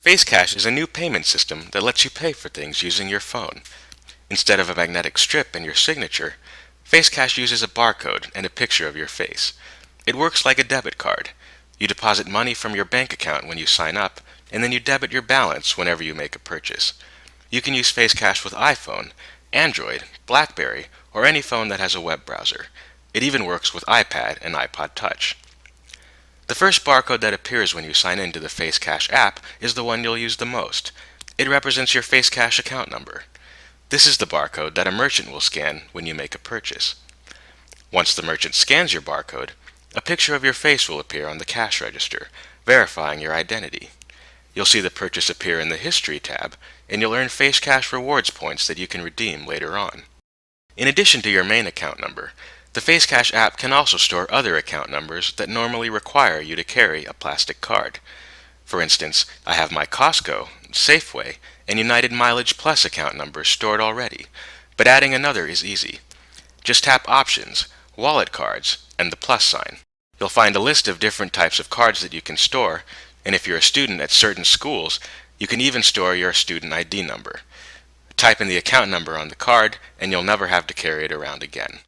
FaceCash is a new payment system that lets you pay for things using your phone. Instead of a magnetic strip and your signature, FaceCash uses a barcode and a picture of your face. It works like a debit card. You deposit money from your bank account when you sign up, and then you debit your balance whenever you make a purchase. You can use FaceCash with iPhone, Android, BlackBerry, or any phone that has a web browser. It even works with iPad and iPod Touch. The first barcode that appears when you sign into the FaceCash app is the one you'll use the most. It represents your FaceCash account number. This is the barcode that a merchant will scan when you make a purchase. Once the merchant scans your barcode, a picture of your face will appear on the cash register, verifying your identity. You'll see the purchase appear in the History tab, and you'll earn FaceCash rewards points that you can redeem later on. In addition to your main account number, the FaceCash app can also store other account numbers that normally require you to carry a plastic card. For instance, I have my Costco, Safeway, and United Mileage Plus account numbers stored already, but adding another is easy. Just tap Options, Wallet Cards, and the plus sign. You'll find a list of different types of cards that you can store, and if you're a student at certain schools, you can even store your student ID number. Type in the account number on the card, and you'll never have to carry it around again.